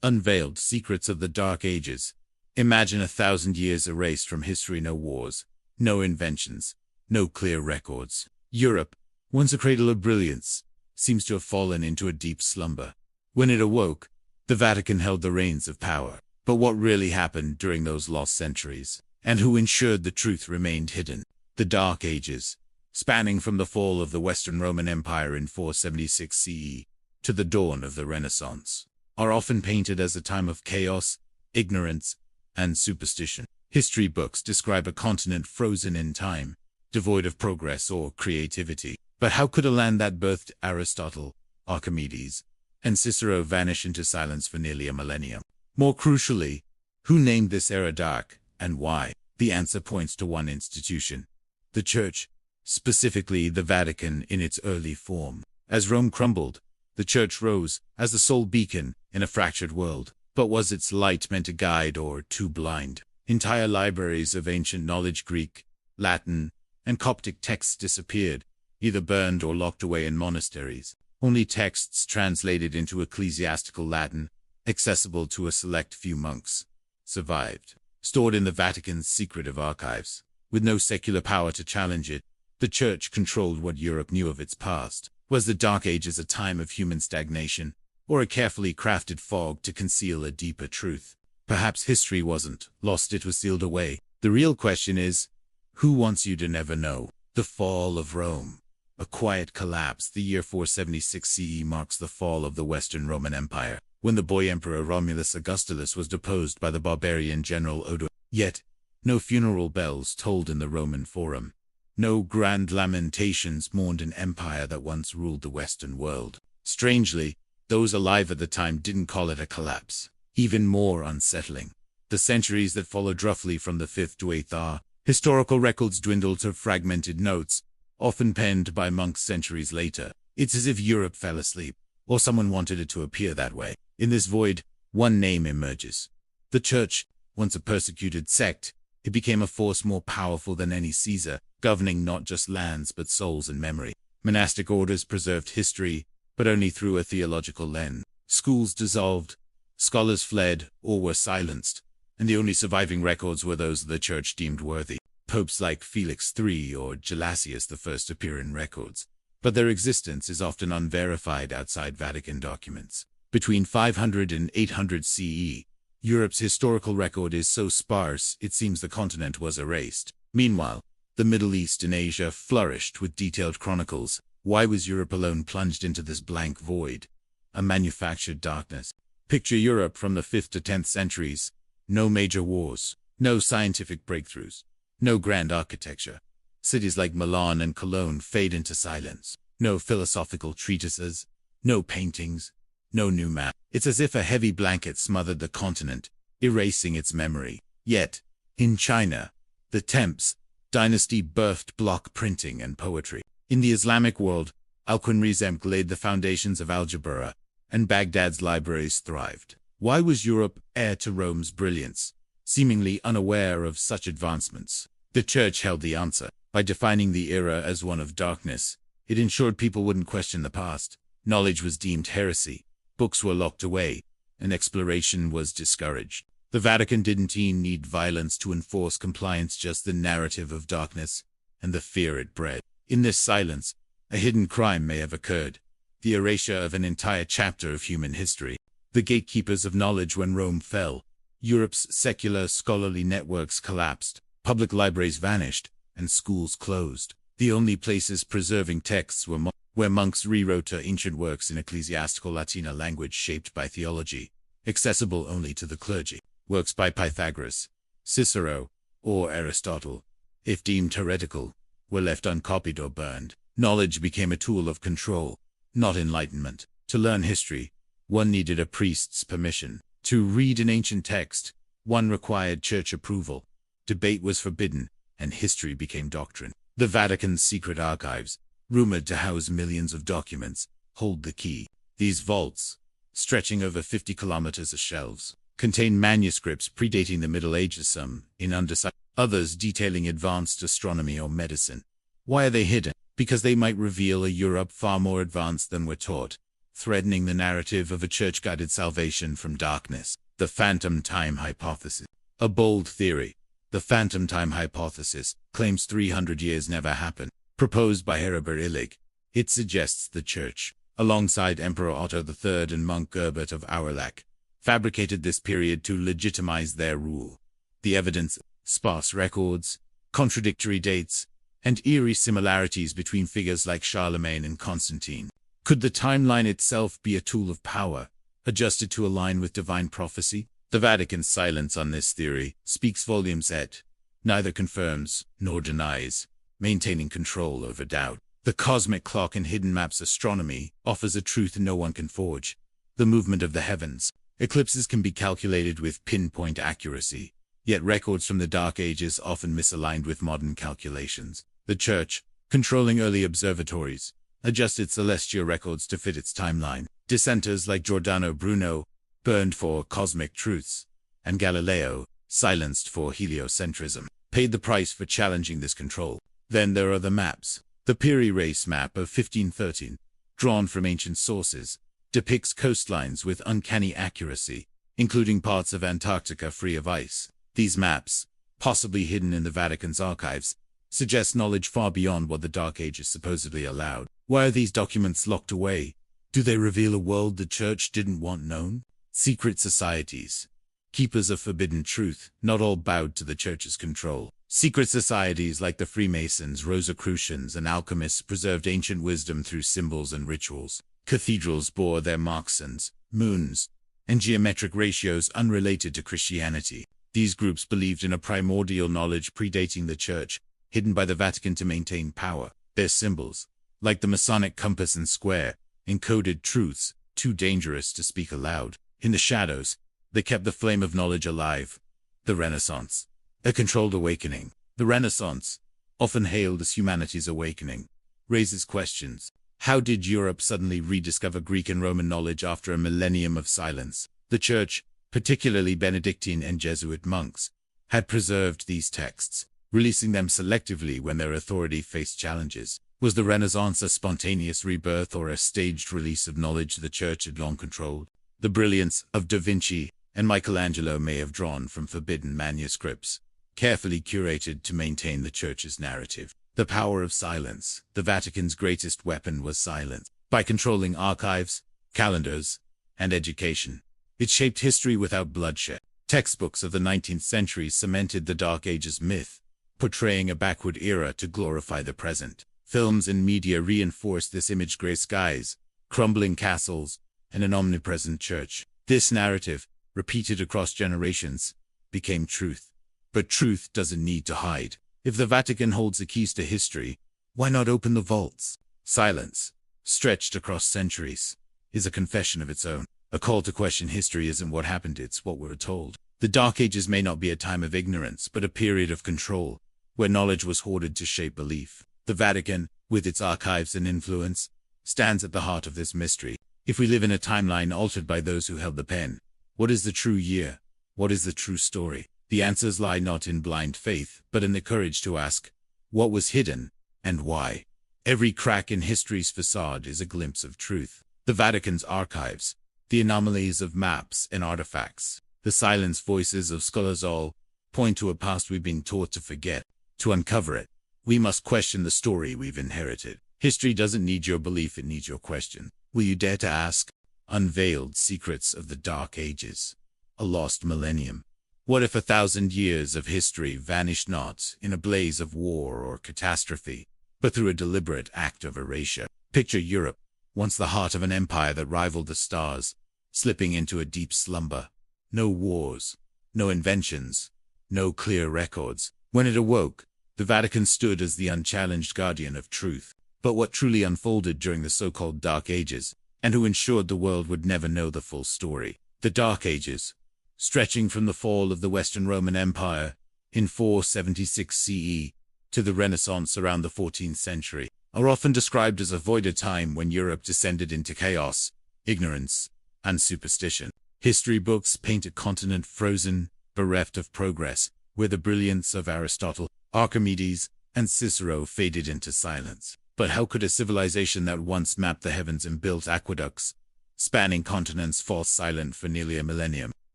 Unveiled Secrets of the Dark Ages. Imagine 1,000 years erased from history. No wars, no inventions, no clear records. Europe, once a cradle of brilliance, seems to have fallen into a deep slumber. When it awoke, the Vatican held the reins of power. But what really happened during those lost centuries? And who ensured the truth remained hidden? The Dark Ages, spanning from the fall of the Western Roman Empire in 476 CE to the dawn of the Renaissance, are often painted as a time of chaos, ignorance, and superstition. History books describe a continent frozen in time, devoid of progress or creativity. But how could a land that birthed Aristotle, Archimedes, and Cicero vanish into silence for nearly a millennium? More crucially, who named this era dark, and why? The answer points to one institution: the Church, specifically the Vatican in its early form. As Rome crumbled, the Church rose as the sole beacon in a fractured world. But was its light meant to guide or too blind? Entire libraries of ancient knowledge, Greek, Latin, and Coptic texts disappeared, either burned or locked away in monasteries. Only texts translated into ecclesiastical Latin, accessible to a select few monks, survived, stored in the Vatican's secretive archives. With no secular power to challenge it, the Church controlled what Europe knew of its past. Was the Dark Ages a time of human stagnation, or a carefully crafted fog to conceal a deeper truth? Perhaps history wasn't lost, it was sealed away. The real question is, who wants you to never know? The fall of Rome. A quiet collapse. The year 476 CE marks the fall of the Western Roman Empire, when the boy emperor Romulus Augustulus was deposed by the barbarian general Odo. Yet, no funeral bells tolled in the Roman Forum. No grand lamentations mourned an empire that once ruled the Western world. Strangely, those alive at the time didn't call it a collapse. Even more unsettling, the centuries that followed, roughly from the 5th to 8th R, historical records dwindled to fragmented notes, often penned by monks centuries later. It's as if Europe fell asleep, or someone wanted it to appear that way. In this void, one name emerges. The Church, once a persecuted sect, it became a force more powerful than any Caesar, governing not just lands but souls and memory. Monastic orders preserved history, but only through a theological lens. Schools dissolved, scholars fled or were silenced, and the only surviving records were those the Church deemed worthy. Popes like Felix III or Gelasius I appear in records, but their existence is often unverified outside Vatican documents. Between 500 and 800 CE, Europe's historical record is so sparse it seems the continent was erased. Meanwhile, the Middle East and Asia flourished with detailed chronicles. Why was Europe alone plunged into this blank void? A manufactured darkness. Picture Europe from the 5th to 10th centuries. No major wars, no scientific breakthroughs, no grand architecture. Cities like Milan and Cologne fade into silence. No philosophical treatises, no paintings, no new map. It's as if a heavy blanket smothered the continent, erasing its memory. Yet, in China, the Temps dynasty birthed block printing and poetry. In the Islamic world, Al-Khwarizm laid the foundations of algebra, and Baghdad's libraries thrived. Why was Europe heir to Rome's brilliance, seemingly unaware of such advancements? The Church held the answer. By defining the era as one of darkness, it ensured people wouldn't question the past. Knowledge was deemed heresy, books were locked away, and exploration was discouraged. The Vatican didn't need violence to enforce compliance, just the narrative of darkness and the fear it bred. In this silence, a hidden crime may have occurred, the erasure of an entire chapter of human history. The gatekeepers of knowledge. When Rome fell, Europe's secular scholarly networks collapsed, public libraries vanished, and schools closed. The only places preserving texts were where monks rewrote ancient works in ecclesiastical Latina language shaped by theology, accessible only to the clergy. Works by Pythagoras, Cicero, or Aristotle, if deemed heretical, were left uncopied or burned. Knowledge became a tool of control, not enlightenment. To learn history, one needed a priest's permission. To read an ancient text, one required church approval. Debate was forbidden, and history became doctrine. The Vatican's secret archives, rumored to house millions of documents, hold the key. These vaults, stretching over 50 kilometers of shelves, contain manuscripts predating the Middle Ages, some in undecided, others detailing advanced astronomy or medicine. Why are they hidden? Because they might reveal a Europe far more advanced than we're taught, threatening the narrative of a church-guided salvation from darkness. The phantom time hypothesis. A bold theory. The phantom time hypothesis claims 300 years never happened. Proposed by Herbert Illig, it suggests the Church, alongside Emperor Otto III and monk Gerbert of Aurlach, fabricated this period to legitimize their rule. The evidence: sparse records, contradictory dates, and eerie similarities between figures like Charlemagne and Constantine. Could the timeline itself be a tool of power, adjusted to align with divine prophecy? The Vatican's silence on this theory speaks volumes. It neither confirms nor denies, maintaining control over doubt. The cosmic clock in Hidden Maps Astronomy offers a truth no one can forge: the movement of the heavens. Eclipses can be calculated with pinpoint accuracy, yet records from the Dark Ages often misaligned with modern calculations. The Church, controlling early observatories, adjusted celestial records to fit its timeline. Dissenters like Giordano Bruno, burned for cosmic truths, and Galileo, silenced for heliocentrism, paid the price for challenging this control. Then there are the maps. The Piri Reis map of 1513, drawn from ancient sources, depicts coastlines with uncanny accuracy, including parts of Antarctica free of ice. These maps, possibly hidden in the Vatican's archives, suggest knowledge far beyond what the Dark Ages supposedly allowed. Why are these documents locked away? Do they reveal a world the Church didn't want known? Secret societies. Keepers of forbidden truth, not all bowed to the Church's control. Secret societies like the Freemasons, Rosicrucians, and alchemists preserved ancient wisdom through symbols and rituals. Cathedrals bore their marks, suns, moons, and geometric ratios unrelated to Christianity. These groups believed in a primordial knowledge predating the Church, hidden by the Vatican to maintain power. Their symbols, like the Masonic compass and square, encoded truths too dangerous to speak aloud. In the shadows, they kept the flame of knowledge alive. The Renaissance. A controlled awakening. The Renaissance, often hailed as humanity's awakening, raises questions. How did Europe suddenly rediscover Greek and Roman knowledge after a millennium of silence? The Church, particularly Benedictine and Jesuit monks, had preserved these texts, releasing them selectively when their authority faced challenges. Was the Renaissance a spontaneous rebirth or a staged release of knowledge the Church had long controlled? The brilliance of Da Vinci and Michelangelo may have drawn from forbidden manuscripts, carefully curated to maintain the Church's narrative. The power of silence. The Vatican's greatest weapon was silence. By controlling archives, calendars, and education, it shaped history without bloodshed. Textbooks of the 19th century cemented the Dark Ages myth, portraying a backward era to glorify the present. Films and media reinforced this image: gray skies, crumbling castles, and an omnipresent Church. This narrative, repeated across generations, became truth. But truth doesn't need to hide. If the Vatican holds the keys to history, why not open the vaults? Silence, stretched across centuries, is a confession of its own. A call to question history isn't what happened, it's what we're told. The Dark Ages may not be a time of ignorance, but a period of control, where knowledge was hoarded to shape belief. The Vatican, with its archives and influence, stands at the heart of this mystery. If we live in a timeline altered by those who held the pen, what is the true year? What is the true story? The answers lie not in blind faith, but in the courage to ask, what was hidden, and why? Every crack in history's facade is a glimpse of truth. The Vatican's archives, the anomalies of maps and artifacts, the silenced voices of scholars all point to a past we've been taught to forget. To uncover it, we must question the story we've inherited. History doesn't need your belief, it needs your question. Will you dare to ask? Unveiled secrets of the Dark Ages. A lost millennium. What if 1,000 years of history vanished not in a blaze of war or catastrophe, but through a deliberate act of erasure? Picture Europe, once the heart of an empire that rivaled the stars, slipping into a deep slumber. No wars, no inventions, no clear records. When it awoke, the Vatican stood as the unchallenged guardian of truth. But what truly unfolded during the so-called Dark Ages, and who ensured the world would never know the full story? The Dark Ages, stretching from the fall of the Western Roman Empire in 476 CE to the Renaissance around the 14th century, are often described as a void time when Europe descended into chaos, ignorance, and superstition. History books paint a continent frozen, bereft of progress, where the brilliance of Aristotle, Archimedes, and Cicero faded into silence. But how could a civilization that once mapped the heavens and built aqueducts, spanning continents, false silent for nearly a millennium.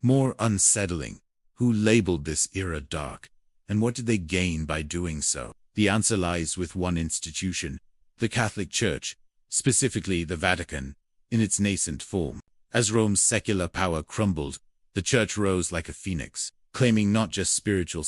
More unsettling, who labeled this era dark, and what did they gain by doing so? The answer lies with one institution, the Catholic Church, specifically the Vatican, in its nascent form. As Rome's secular power crumbled, the Church rose like a phoenix, claiming not just spiritual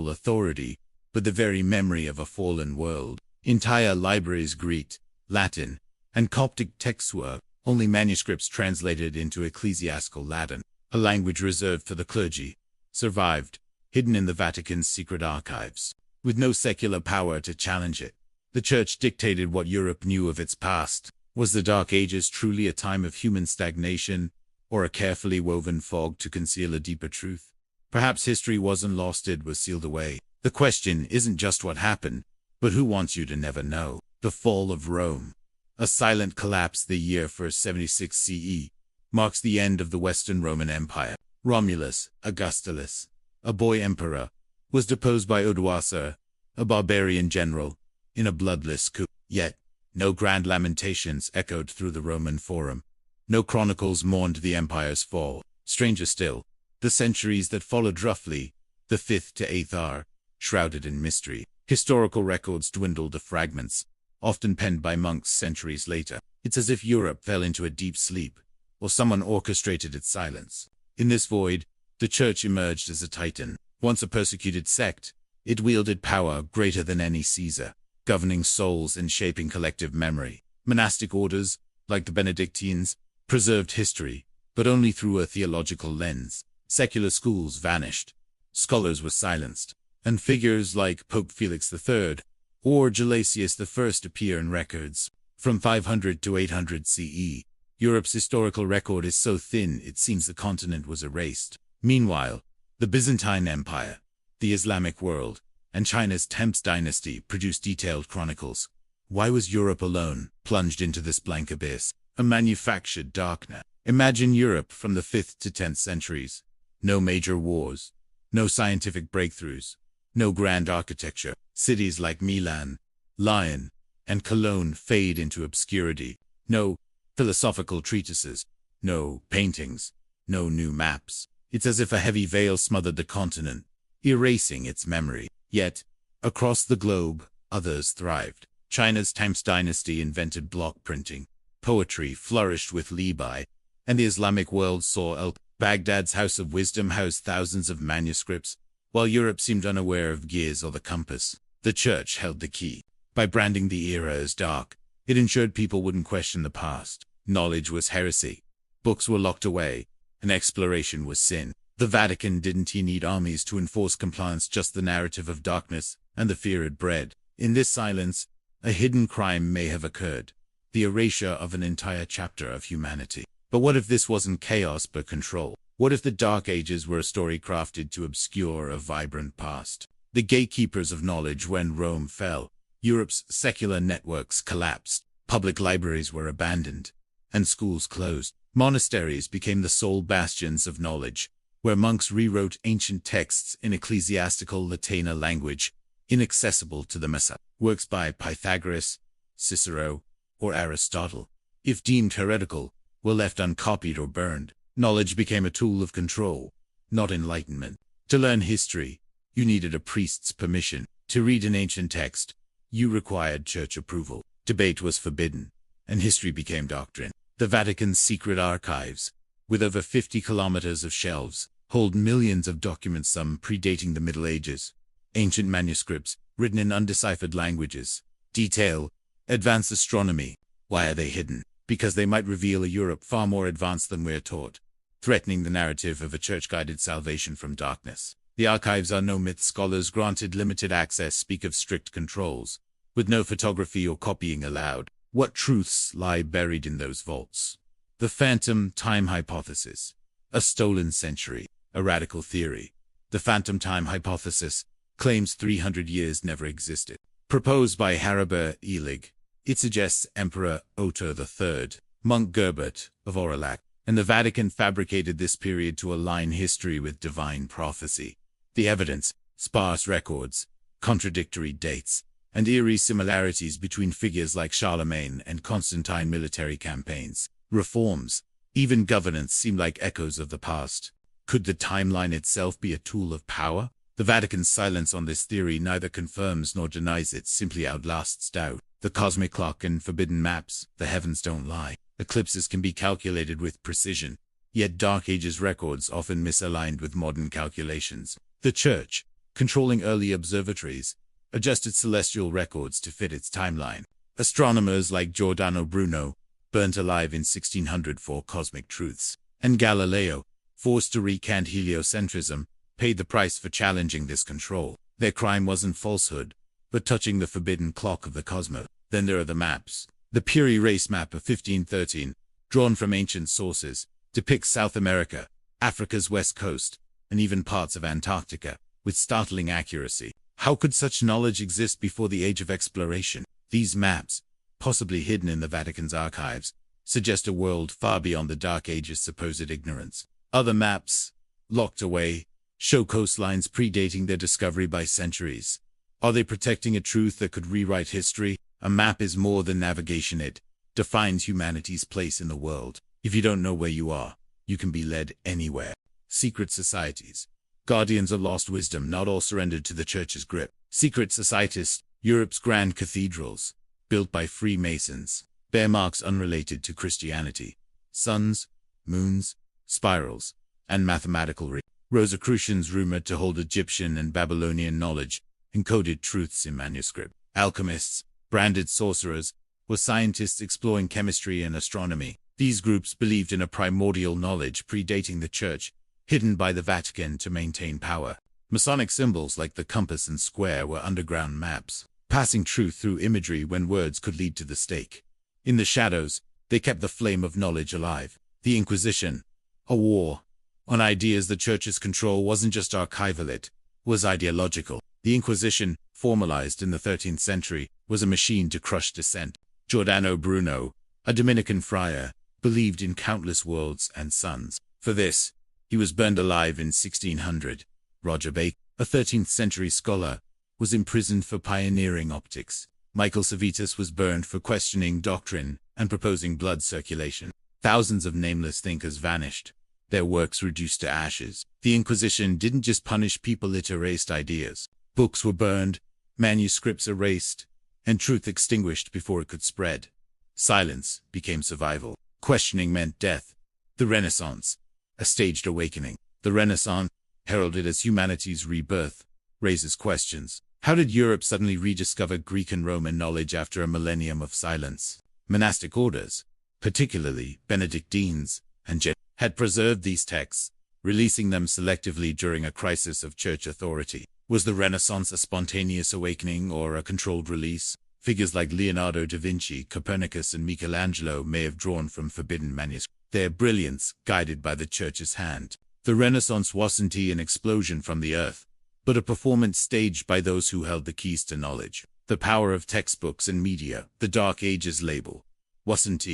authority, but the very memory of a fallen world. Entire libraries, Greek, Latin, and Coptic texts were only manuscripts translated into ecclesiastical Latin, a language reserved for the clergy, survived, hidden in the Vatican's secret archives. With no secular power to challenge it, the Church dictated what Europe knew of its past. Was the Dark Ages truly a time of human stagnation, or a carefully woven fog to conceal a deeper truth? Perhaps history wasn't lost, it was sealed away. The question isn't just what happened, but who wants you to never know. The fall of Rome. A silent collapse the year 476 CE marks the end of the Western Roman Empire. Romulus, Augustulus, a boy emperor, was deposed by Odoacer, a barbarian general, in a bloodless coup. Yet, no grand lamentations echoed through the Roman Forum. No chronicles mourned the empire's fall. Stranger still, the centuries that followed, roughly the 5th to 8th, are shrouded in mystery. Historical records dwindled to fragments, often penned by monks centuries later. It's as if Europe fell into a deep sleep, or someone orchestrated its silence. In this void, the Church emerged as a titan. Once a persecuted sect, it wielded power greater than any Caesar, governing souls and shaping collective memory. Monastic orders, like the Benedictines, preserved history, but only through a theological lens. Secular schools vanished, scholars were silenced, and figures like Pope Felix III or Gelasius I appear in records. From 500 to 800 CE, Europe's historical record is so thin it seems the continent was erased. Meanwhile, the Byzantine Empire, the Islamic world, and China's Temps dynasty produced detailed chronicles. Why was Europe alone, plunged into this blank abyss? A manufactured darkness. Imagine Europe from the 5th to 10th centuries. No major wars, no scientific breakthroughs, no grand architecture. Cities like Milan, Lyon, and Cologne fade into obscurity. No philosophical treatises, no paintings, no new maps. It's as if a heavy veil smothered the continent, erasing its memory. Yet, across the globe, others thrived. China's Temps dynasty invented block printing. Poetry flourished with Li Bai, and the Islamic world saw Baghdad's House of Wisdom housed thousands of manuscripts, while Europe seemed unaware of gears or the compass. The Church held the key. By branding the era as dark, it ensured people wouldn't question the past. Knowledge was heresy. Books were locked away, and exploration was sin. The Vatican didn't need armies to enforce compliance, just the narrative of darkness and the fear it bred. In this silence, a hidden crime may have occurred, the erasure of an entire chapter of humanity. But what if this wasn't chaos but control? What if the Dark Ages were a story crafted to obscure a vibrant past? The gatekeepers of knowledge. When Rome fell, Europe's secular networks collapsed, public libraries were abandoned, and schools closed. Monasteries became the sole bastions of knowledge, where monks rewrote ancient texts in ecclesiastical Latina language, inaccessible to the masses. Works by Pythagoras, Cicero, or Aristotle, if deemed heretical, were left uncopied or burned. Knowledge became a tool of control, not enlightenment. To learn history, you needed a priest's permission. To read an ancient text, you required church approval. Debate was forbidden, and history became doctrine. The Vatican's secret archives, with over 50 kilometers of shelves, hold millions of documents, some predating the Middle Ages. Ancient manuscripts, written in undeciphered languages, detail advanced astronomy. Why are they hidden? Because they might reveal a Europe far more advanced than we're taught, threatening the narrative of a church-guided salvation from darkness. The archives are no myth. Scholars granted limited access speak of strict controls, with no photography or copying allowed. What truths lie buried in those vaults? The phantom time hypothesis. A stolen century. A radical theory. The phantom time hypothesis claims 300 years never existed. Proposed by Haraber Elig, it suggests Emperor Otto III, monk Gerbert of Aurillac, and the Vatican fabricated this period to align history with divine prophecy. The evidence, sparse records, contradictory dates, and eerie similarities between figures like Charlemagne and Constantine military campaigns. reforms, even governance seem like echoes of the past. Could the timeline itself be a tool of power? The Vatican's silence on this theory neither confirms nor denies it, simply outlasts doubt. The cosmic clock and forbidden maps, the heavens don't lie. Eclipses can be calculated with precision, yet Dark Ages records often misaligned with modern calculations. The Church, controlling early observatories, adjusted celestial records to fit its timeline. Astronomers like Giordano Bruno, burnt alive in 1600 for cosmic truths, and Galileo, forced to recant heliocentrism, paid the price for challenging this control. Their crime wasn't falsehood, but touching the forbidden clock of the cosmos. Then there are the maps. The Piri race map of 1513, drawn from ancient sources, depicts South America, Africa's west coast, and even parts of Antarctica, with startling accuracy. How could such knowledge exist before the age of exploration? These maps, possibly hidden in the Vatican's archives, suggest a world far beyond the Dark Ages' supposed ignorance. Other maps, locked away, show coastlines predating their discovery by centuries. Are they protecting a truth that could rewrite history? A map is more than navigation. It defines humanity's place in the world. If you don't know where you are, you can be led anywhere. Secret societies. Guardians of lost wisdom, not all surrendered to the Church's grip. Secret societies, Europe's grand cathedrals, built by Freemasons, bear marks unrelated to Christianity. Suns, moons, spirals, and mathematical Rosicrucians rumored to hold Egyptian and Babylonian knowledge, encoded truths in manuscript. Alchemists, branded sorcerers, were scientists exploring chemistry and astronomy. These groups believed in a primordial knowledge predating the Church, hidden by the Vatican to maintain power. Masonic symbols like the compass and square were underground maps, passing truth through imagery when words could lead to the stake. In the shadows, they kept the flame of knowledge alive. The Inquisition, a war on ideas. The Church's control wasn't just archival, it was ideological. The Inquisition, formalized in the 13th century, was a machine to crush dissent. Giordano Bruno, a Dominican friar, believed in countless worlds and suns. For this, he was burned alive in 1600. Roger Bacon, a 13th century scholar, was imprisoned for pioneering optics. Michael Servetus was burned for questioning doctrine and proposing blood circulation. Thousands of nameless thinkers vanished, their works reduced to ashes. The Inquisition didn't just punish people, it erased ideas. Books were burned, manuscripts erased, and truth extinguished before it could spread. Silence became survival. Questioning meant death. The Renaissance, a staged awakening. The Renaissance, heralded as humanity's rebirth, raises questions. How did Europe suddenly rediscover Greek and Roman knowledge after a millennium of silence? Monastic orders, particularly Benedictines and Jesuits, had preserved these texts, releasing them selectively during a crisis of church authority. Was the Renaissance a spontaneous awakening or a controlled release? Figures like Leonardo da Vinci, Copernicus, and Michelangelo may have drawn from forbidden manuscripts, their brilliance guided by the Church's hand. The Renaissance wasn't an explosion from the earth, but a performance staged by those who held the keys to knowledge. The power of textbooks and media. The Dark Ages label wasn't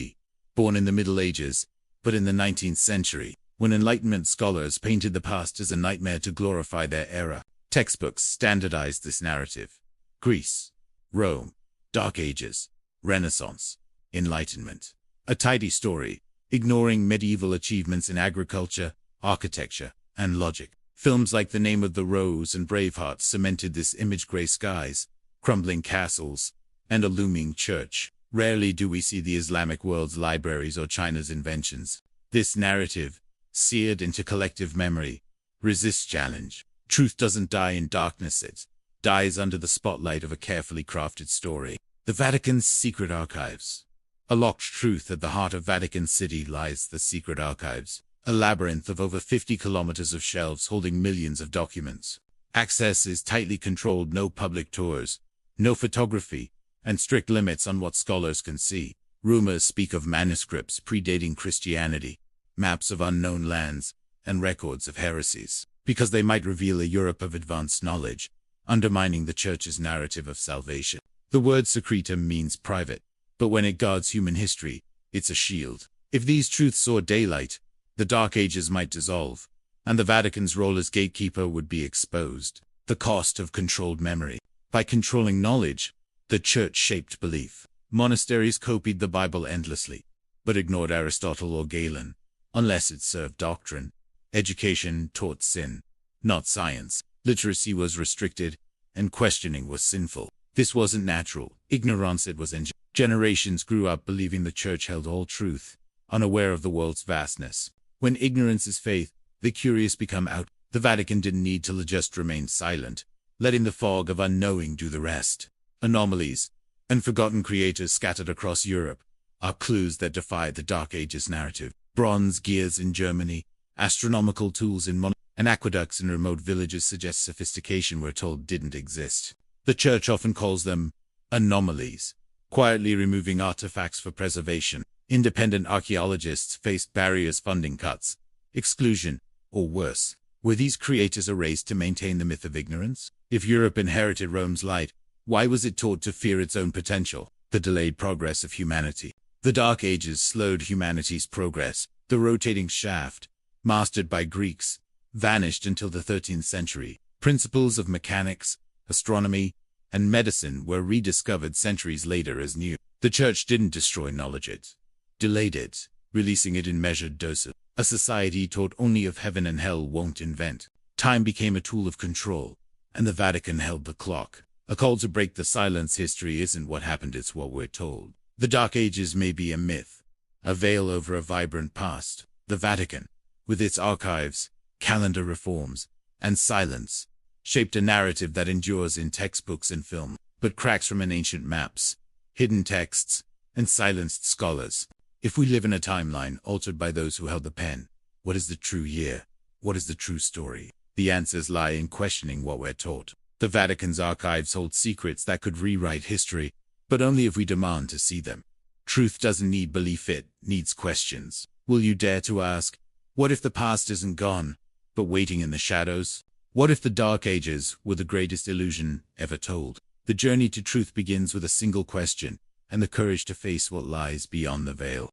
born in the Middle Ages, but in the 19th century, when Enlightenment scholars painted the past as a nightmare to glorify their era. Textbooks standardized this narrative. Greece, Rome, Dark Ages, Renaissance, Enlightenment. A tidy story, ignoring medieval achievements in agriculture, architecture, and logic. Films like The Name of the Rose and Braveheart cemented this image: gray skies, crumbling castles, and a looming church. Rarely do we see the Islamic world's libraries or China's inventions. This narrative, seared into collective memory, resists challenge. Truth doesn't die in darkness, it dies under the spotlight of a carefully crafted story. The Vatican's secret archives. A locked truth. At the heart of Vatican City lies the secret archives, a labyrinth of over 50 kilometers of shelves holding millions of documents. Access is tightly controlled: no public tours, no photography, and strict limits on what scholars can see. Rumors speak of manuscripts predating Christianity, maps of unknown lands, and records of heresies, because they might reveal a Europe of advanced knowledge, undermining the Church's narrative of salvation. The word secretum means private, but when it guards human history, it's a shield. If these truths saw daylight, the Dark Ages might dissolve, and the Vatican's role as gatekeeper would be exposed. The cost of controlled memory. By controlling knowledge, the Church shaped belief. Monasteries copied the Bible endlessly, but ignored Aristotle or Galen, unless it served doctrine. Education taught sin, not science. Literacy was restricted, and questioning was sinful. This wasn't natural. Ignorance, it was engineered. Generations grew up believing the church held all truth, unaware of the world's vastness. When ignorance is faith, the curious become out. The Vatican didn't need to just remain silent, letting the fog of unknowing do the rest. Anomalies and forgotten creators scattered across Europe are clues that defy the Dark Ages narrative. Bronze gears in Germany, astronomical tools in and aqueducts in remote villages suggest sophistication we're told didn't exist. The church often calls them anomalies, quietly removing artifacts for preservation. Independent archaeologists faced barriers, funding cuts, exclusion, or worse. Were these creators erased to maintain the myth of ignorance? If Europe inherited Rome's light, why was it taught to fear its own potential? The delayed progress of humanity. The Dark Ages slowed humanity's progress. The rotating shaft, mastered by Greeks, vanished until the 13th century. Principles of mechanics, astronomy, and medicine were rediscovered centuries later as new. The church didn't destroy knowledge, it delayed it, releasing it in measured doses. A society taught only of heaven and hell won't invent. Time became a tool of control, and the Vatican held the clock. A call to break the silence. History isn't what happened, it's what we're told. The Dark Ages may be a myth, a veil over a vibrant past. The Vatican, with its archives, calendar reforms, and silence, shaped a narrative that endures in textbooks and film, but cracks from ancient maps, hidden texts, and silenced scholars. If we live in a timeline altered by those who held the pen, what is the true year? What is the true story? The answers lie in questioning what we're taught. The Vatican's archives hold secrets that could rewrite history, but only if we demand to see them. Truth doesn't need belief, it needs questions. Will you dare to ask, what if the past isn't gone, but waiting in the shadows? What if the Dark Ages were the greatest illusion ever told? The journey to truth begins with a single question, and the courage to face what lies beyond the veil.